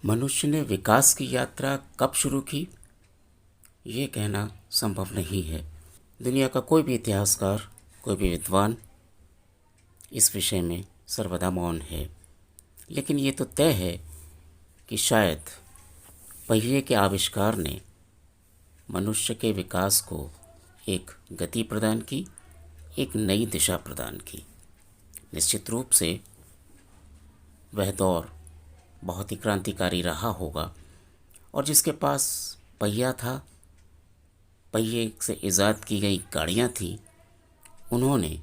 मनुष्य ने विकास की यात्रा कब शुरू की, ये कहना संभव नहीं है। दुनिया का कोई भी इतिहासकार, कोई भी विद्वान इस विषय में सर्वदा मौन है। लेकिन ये तो तय है कि शायद पहिए के आविष्कार ने मनुष्य के विकास को एक गति प्रदान की, एक नई दिशा प्रदान की। निश्चित रूप से वह दौर बहुत ही क्रांतिकारी रहा होगा, और जिसके पास पहिया था, पहिए से ईजाद की गई गाड़ियाँ थीं, उन्होंने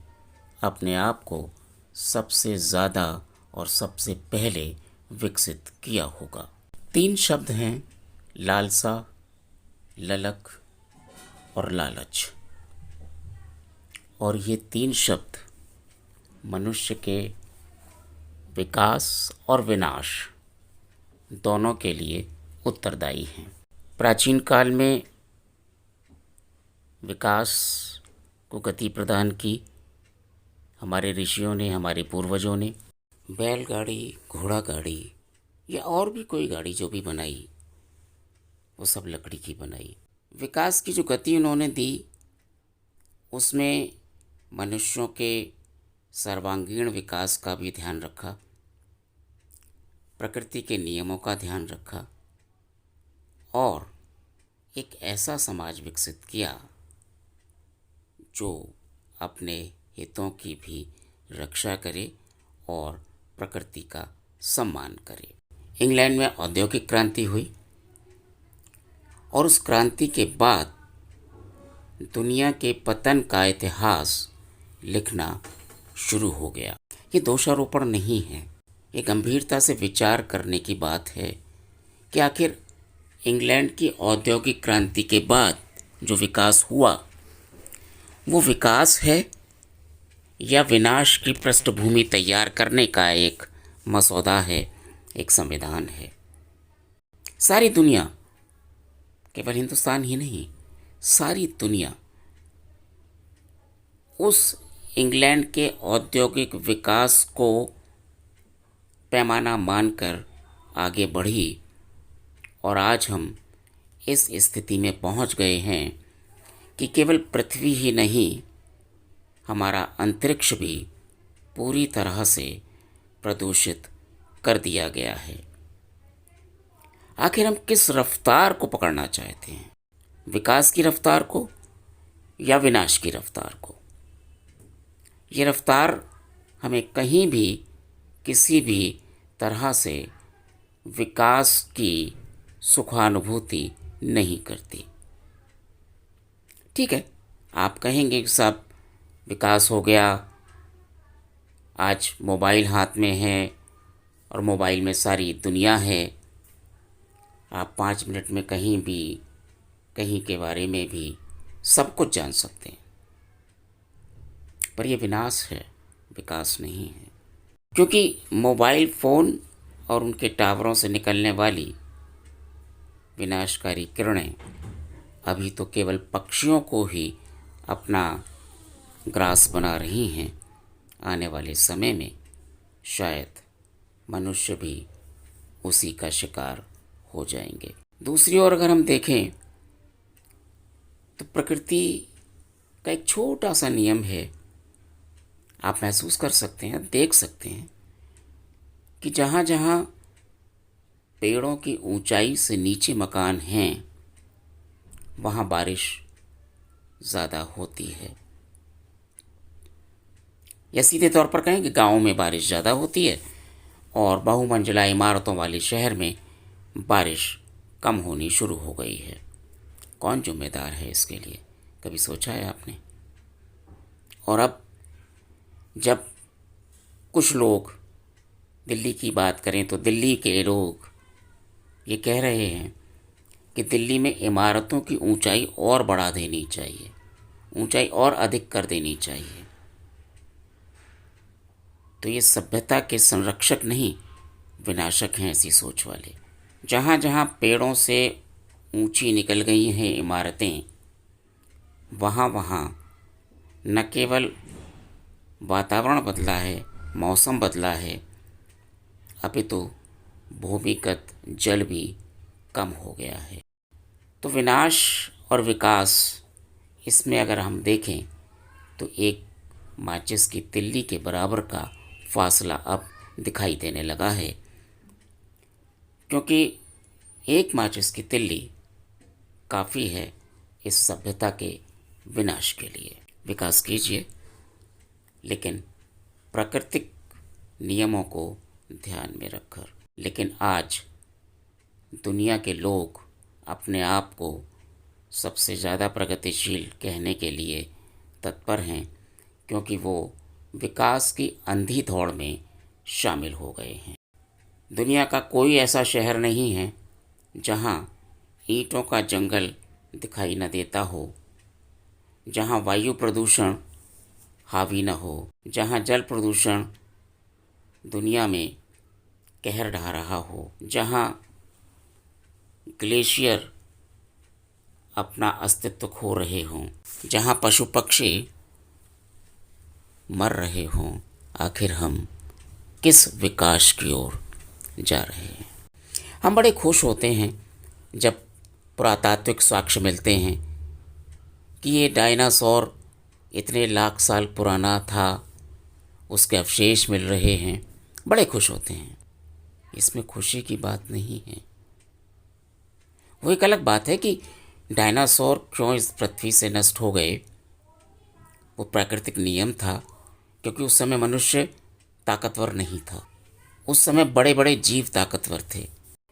अपने आप को सबसे ज़्यादा और सबसे पहले विकसित किया होगा। 3 शब्द हैं: लालसा, ललक और लालच। और ये 3 शब्द मनुष्य के विकास और विनाश दोनों के लिए उत्तरदायी हैं। प्राचीन काल में विकास को गति प्रदान की हमारे ऋषियों ने, हमारे पूर्वजों ने। बैलगाड़ी, घोड़ा गाड़ी या और भी कोई गाड़ी जो भी बनाई, वो सब लकड़ी की बनाई। विकास की जो गति उन्होंने दी, उसमें मनुष्यों के सर्वांगीण विकास का भी ध्यान रखा, प्रकृति के नियमों का ध्यान रखा और एक ऐसा समाज विकसित किया जो अपने हितों की भी रक्षा करे और प्रकृति का सम्मान करे। इंग्लैंड में औद्योगिक क्रांति हुई और उस क्रांति के बाद दुनिया के पतन का इतिहास लिखना शुरू हो गया। ये दोषारोपण नहीं है, ये गंभीरता से विचार करने की बात है कि आखिर इंग्लैंड की औद्योगिक क्रांति के बाद जो विकास हुआ, वो विकास है या विनाश की पृष्ठभूमि तैयार करने का एक मसौदा है, एक संविधान है। सारी दुनिया, केवल हिंदुस्तान ही नहीं, सारी दुनिया उस इंग्लैंड के औद्योगिक विकास को पैमाना मानकर आगे बढ़ी और आज हम इस स्थिति में पहुंच गए हैं कि केवल पृथ्वी ही नहीं, हमारा अंतरिक्ष भी पूरी तरह से प्रदूषित कर दिया गया है। आखिर हम किस रफ्तार को पकड़ना चाहते हैं? विकास की रफ्तार को या विनाश की रफ्तार को? ये रफ्तार हमें कहीं भी किसी भी तरह से विकास की सुखानुभूति नहीं करती। ठीक है, आप कहेंगे कि साहब विकास हो गया, आज मोबाइल हाथ में है और मोबाइल में सारी दुनिया है, आप 5 मिनट में कहीं भी, कहीं के बारे में भी सब कुछ जान सकते हैं। पर यह विनाश है, विकास नहीं है। क्योंकि मोबाइल फ़ोन और उनके टावरों से निकलने वाली विनाशकारी किरणें अभी तो केवल पक्षियों को ही अपना ग्रास बना रही हैं। आने वाले समय में शायद मनुष्य भी उसी का शिकार हो जाएंगे। दूसरी ओर अगर हम देखें तो प्रकृति का एक छोटा सा नियम है, आप महसूस कर सकते हैं, देख सकते हैं कि जहाँ जहाँ पेड़ों की ऊंचाई से नीचे मकान हैं, वहाँ बारिश ज़्यादा होती है। या सीधे तौर पर कहें कि गाँव में बारिश ज़्यादा होती है और बहुमंजिला इमारतों वाले शहर में बारिश कम होनी शुरू हो गई है। कौन जिम्मेदार है इसके लिए? कभी सोचा है आपने? और अब जब कुछ लोग दिल्ली की बात करें तो दिल्ली के लोग ये कह रहे हैं कि दिल्ली में इमारतों की ऊंचाई और बढ़ा देनी चाहिए, ऊंचाई और अधिक कर देनी चाहिए। तो ये सभ्यता के संरक्षक नहीं, विनाशक हैं ऐसी सोच वाले। जहाँ जहाँ पेड़ों से ऊंची निकल गई हैं इमारतें, वहाँ वहाँ न केवल वातावरण बदला है, मौसम बदला है, अपितु भूमिगत जल भी कम हो गया है। तो विनाश और विकास, इसमें अगर हम देखें तो एक माचिस की तिल्ली के बराबर का फासला अब दिखाई देने लगा है, क्योंकि एक माचिस की तिल्ली काफ़ी है इस सभ्यता के विनाश के लिए। विकास कीजिए, लेकिन प्राकृतिक नियमों को ध्यान में रखकर। लेकिन आज दुनिया के लोग अपने आप को सबसे ज़्यादा प्रगतिशील कहने के लिए तत्पर हैं, क्योंकि वो विकास की अंधी दौड़ में शामिल हो गए हैं। दुनिया का कोई ऐसा शहर नहीं है जहाँ ईंटों का जंगल दिखाई न देता हो, जहाँ वायु प्रदूषण हावी न हो, जहाँ जल प्रदूषण दुनिया में कहर ढा रहा हो, जहाँ ग्लेशियर अपना अस्तित्व खो रहे हों, जहाँ पशु पक्षी मर रहे हों। आखिर हम किस विकास की ओर जा रहे हैं? हम बड़े खुश होते हैं जब पुरातात्विक साक्ष्य मिलते हैं कि ये डायनासोर इतने लाख साल पुराना था, उसके अवशेष मिल रहे हैं, बड़े खुश होते हैं। इसमें खुशी की बात नहीं है। वो एक अलग बात है कि डायनासोर क्यों इस पृथ्वी से नष्ट हो गए। वो प्राकृतिक नियम था, क्योंकि उस समय मनुष्य ताकतवर नहीं था। उस समय बड़े बड़े जीव ताकतवर थे।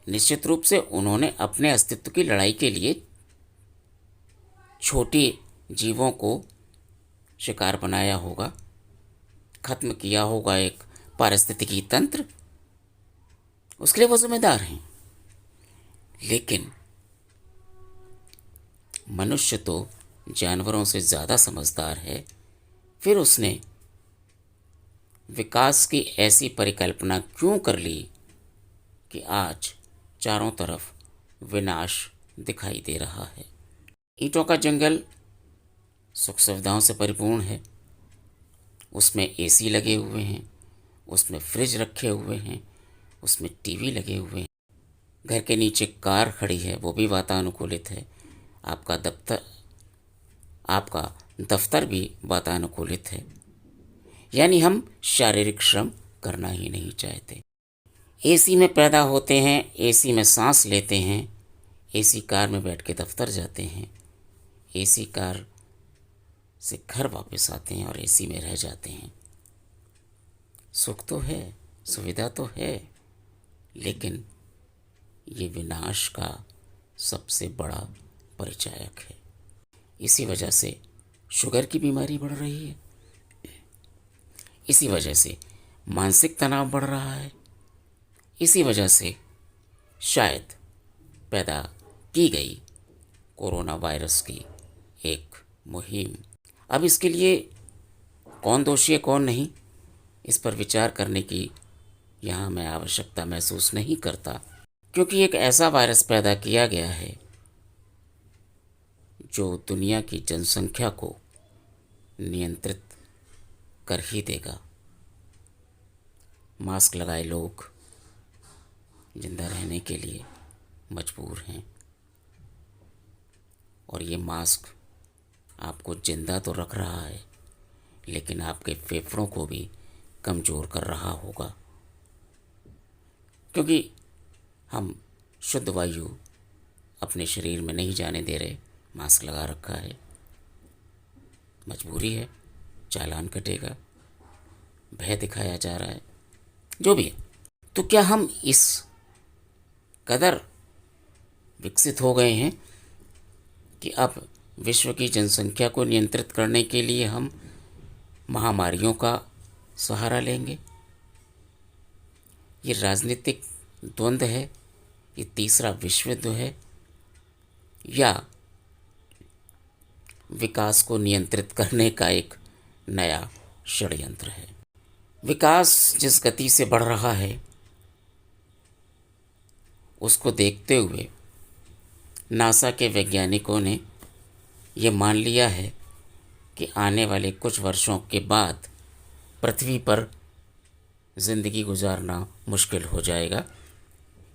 निश्चित रूप से उन्होंने अपने अस्तित्व की लड़ाई के लिए छोटे जीवों को शिकार बनाया होगा, खत्म किया होगा एक पारिस्थितिकी तंत्र, उसके लिए वो जिम्मेदार हैं। लेकिन मनुष्य तो जानवरों से ज़्यादा समझदार है। फिर उसने विकास की ऐसी परिकल्पना क्यों कर ली कि आज चारों तरफ विनाश दिखाई दे रहा है। ईंटों का जंगल सुख सुविधाओं से परिपूर्ण है, उसमें एसी लगे हुए हैं, उसमें फ्रिज रखे हुए हैं, उसमें टीवी लगे हुए हैं, घर के नीचे कार खड़ी है, वो भी वातानुकूलित है, आपका दफ्तर भी वातानुकूलित है। यानी हम शारीरिक श्रम करना ही नहीं चाहते। एसी में पैदा होते हैं, एसी में सांस लेते हैं, एसी कार में बैठ के दफ्तर जाते हैं, एसी कार से घर वापस आते हैं और एसी में रह जाते हैं। सुख तो है, सुविधा तो है, लेकिन ये विनाश का सबसे बड़ा परिचायक है। इसी वजह से शुगर की बीमारी बढ़ रही है, इसी वजह से मानसिक तनाव बढ़ रहा है, इसी वजह से शायद पैदा की गई कोरोना वायरस की एक मुहिम। अब इसके लिए कौन दोषी है कौन नहीं, इस पर विचार करने की यहाँ मैं आवश्यकता महसूस नहीं करता, क्योंकि एक ऐसा वायरस पैदा किया गया है जो दुनिया की जनसंख्या को नियंत्रित कर ही देगा। मास्क लगाए लोग जिंदा रहने के लिए मजबूर हैं, और ये मास्क आपको जिंदा तो रख रहा है, लेकिन आपके फेफड़ों को भी कमज़ोर कर रहा होगा, क्योंकि हम शुद्ध वायु अपने शरीर में नहीं जाने दे रहे। मास्क लगा रखा है, मजबूरी है, चालान कटेगा, भय दिखाया जा रहा है, जो भी है। तो क्या हम इस कदर विकसित हो गए हैं कि अब विश्व की जनसंख्या को नियंत्रित करने के लिए हम महामारियों का सहारा लेंगे? ये राजनीतिक द्वंद्व है, ये तीसरा विश्व युद्ध है, या विकास को नियंत्रित करने का एक नया षड्यंत्र है? विकास जिस गति से बढ़ रहा है उसको देखते हुए नासा के वैज्ञानिकों ने ये मान लिया है कि आने वाले कुछ वर्षों के बाद पृथ्वी पर ज़िंदगी गुजारना मुश्किल हो जाएगा,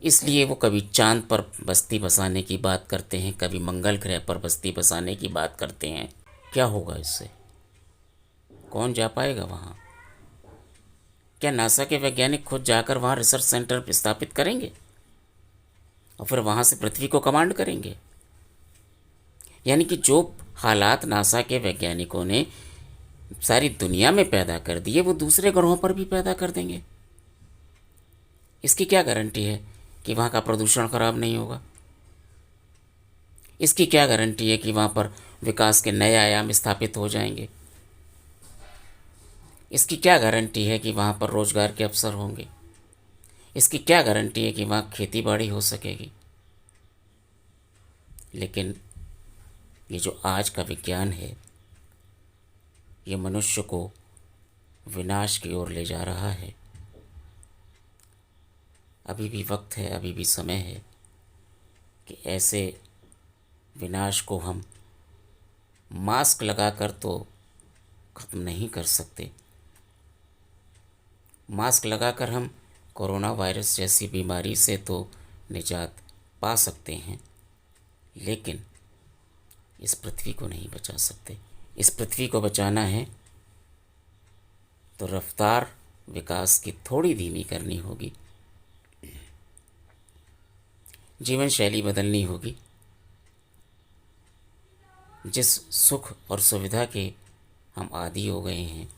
इसलिए वो कभी चांद पर बस्ती बसाने की बात करते हैं, कभी मंगल ग्रह पर बस्ती बसाने की बात करते हैं। क्या होगा इससे? कौन जा पाएगा वहाँ? क्या नासा के वैज्ञानिक खुद जाकर वहाँ रिसर्च सेंटर स्थापित करेंगे और फिर वहाँ से पृथ्वी को कमांड करेंगे? यानी कि जो हालात नासा के वैज्ञानिकों ने सारी दुनिया में पैदा कर दिए वो दूसरे ग्रहों पर भी पैदा कर देंगे। इसकी क्या गारंटी है कि वहाँ का प्रदूषण खराब नहीं होगा? इसकी क्या गारंटी है कि वहाँ पर विकास के नए आयाम स्थापित हो जाएंगे? इसकी क्या गारंटी है कि वहाँ पर रोजगार के अवसर होंगे? इसकी क्या गारंटी है कि वहाँ खेती बाड़ी हो सकेगी? लेकिन ये जो आज का विज्ञान है ये मनुष्य को विनाश की ओर ले जा रहा है। अभी भी वक्त है, अभी भी समय है कि ऐसे विनाश को हम मास्क लगाकर तो ख़त्म नहीं कर सकते। मास्क लगाकर हम कोरोना वायरस जैसी बीमारी से तो निजात पा सकते हैं, लेकिन इस पृथ्वी को नहीं बचा सकते। इस पृथ्वी को बचाना है तो रफ्तार विकास की थोड़ी धीमी करनी होगी, जीवन शैली बदलनी होगी। जिस सुख और सुविधा के हम आदी हो गए हैं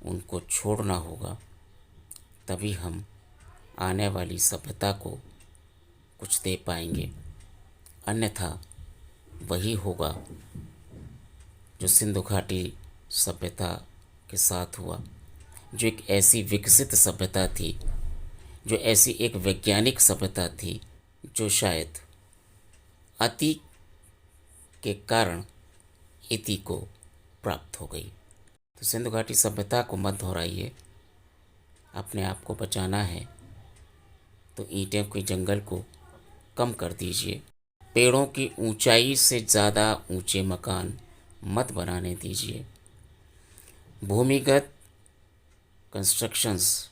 उनको छोड़ना होगा, तभी हम आने वाली सभ्यता को कुछ दे पाएंगे। अन्यथा वही होगा जो सिंधु घाटी सभ्यता के साथ हुआ, जो एक ऐसी विकसित सभ्यता थी, जो ऐसी एक वैज्ञानिक सभ्यता थी, जो शायद अति के कारण इति को प्राप्त हो गई। तो सिंधु घाटी सभ्यता को मत दोहराइए। अपने आप को बचाना है तो ईंटों के जंगल को कम कर दीजिए। पेड़ों की ऊंचाई से ज़्यादा ऊंचे मकान मत बनाने दीजिए। भूमिगत कंस्ट्रक्शंस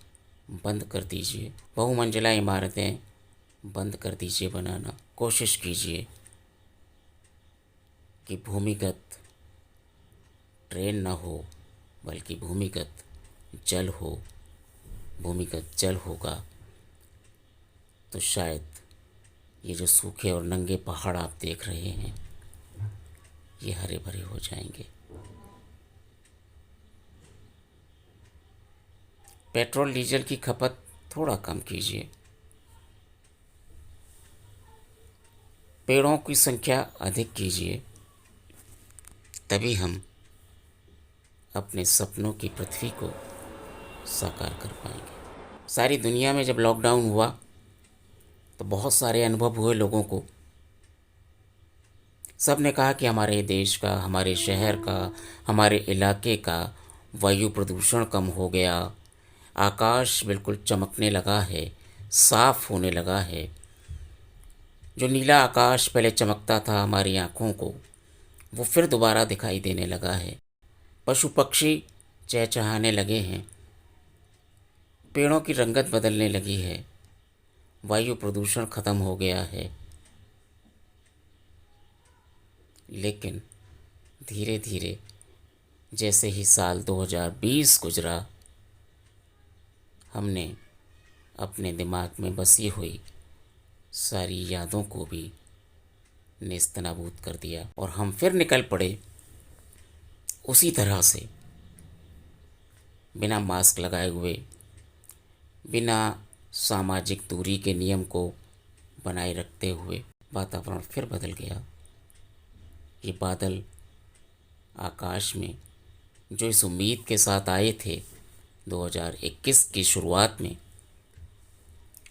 बंद कर दीजिए। बहुमंजिला इमारतें बंद कर दीजिए बनाना। कोशिश कीजिए कि भूमिगत ट्रेन ना हो बल्कि भूमिगत जल हो। भूमिगत जल होगा तो शायद ये जो सूखे और नंगे पहाड़ आप देख रहे हैं ये हरे भरे हो जाएंगे। पेट्रोल डीजल की खपत थोड़ा कम कीजिए। पेड़ों की संख्या अधिक कीजिए, तभी हम अपने सपनों की पृथ्वी को साकार कर पाएंगे। सारी दुनिया में जब लॉकडाउन हुआ तो बहुत सारे अनुभव हुए लोगों को। सब ने कहा कि हमारे देश का, हमारे शहर का, हमारे इलाके का वायु प्रदूषण कम हो गया, आकाश बिल्कुल चमकने लगा है, साफ होने लगा है। जो नीला आकाश पहले चमकता था हमारी आँखों को, वो फिर दोबारा दिखाई देने लगा है। पशु पक्षी चहचहाने लगे हैं, पेड़ों की रंगत बदलने लगी है, वायु प्रदूषण खत्म हो गया है। लेकिन धीरे धीरे जैसे ही साल 2020 गुजरा, हमने अपने दिमाग में बसी हुई सारी यादों को भी नेस्तनाबूद कर दिया और हम फिर निकल पड़े उसी तरह से, बिना मास्क लगाए हुए, बिना सामाजिक दूरी के नियम को बनाए रखते हुए। वातावरण फिर बदल गया। ये बादल आकाश में जो इस उम्मीद के साथ आए थे 2021 की शुरुआत में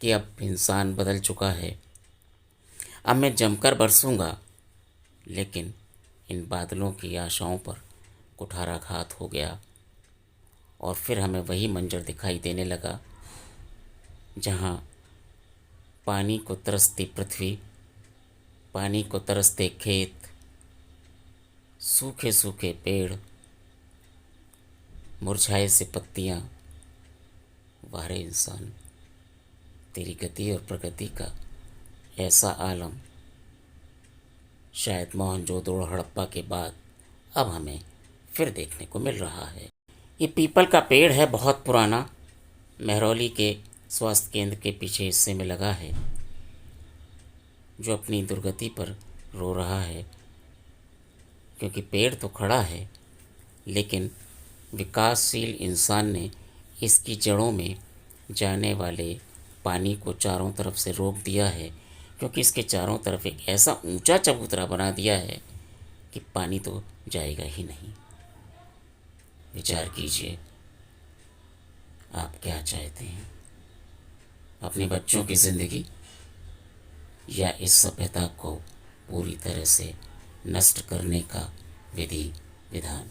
कि अब इंसान बदल चुका है, अब मैं जमकर बरसूंगा, लेकिन इन बादलों की आशाओं पर कुठाराघात हो गया और फिर हमें वही मंजर दिखाई देने लगा जहाँ पानी को तरसती पृथ्वी, पानी को तरसते खेत, सूखे सूखे पेड़, मुरझाए से पत्तियाँ, वारे इंसान तेरी गति और प्रगति का ऐसा आलम शायद मोहनजोदड़ो हड़प्पा के बाद अब हमें फिर देखने को मिल रहा है। ये पीपल का पेड़ है, बहुत पुराना, महरौली के स्वास्थ्य केंद्र के पीछे हिस्से में लगा है, जो अपनी दुर्गति पर रो रहा है, क्योंकि पेड़ तो खड़ा है लेकिन विकासशील इंसान ने इसकी जड़ों में जाने वाले पानी को चारों तरफ से रोक दिया है, क्योंकि इसके चारों तरफ एक ऐसा ऊंचा चबूतरा बना दिया है कि पानी तो जाएगा ही नहीं। विचार कीजिए, आप क्या चाहते हैं, अपने बच्चों की ज़िंदगी या इस सभ्यता को पूरी तरह से नष्ट करने का विधि विधान।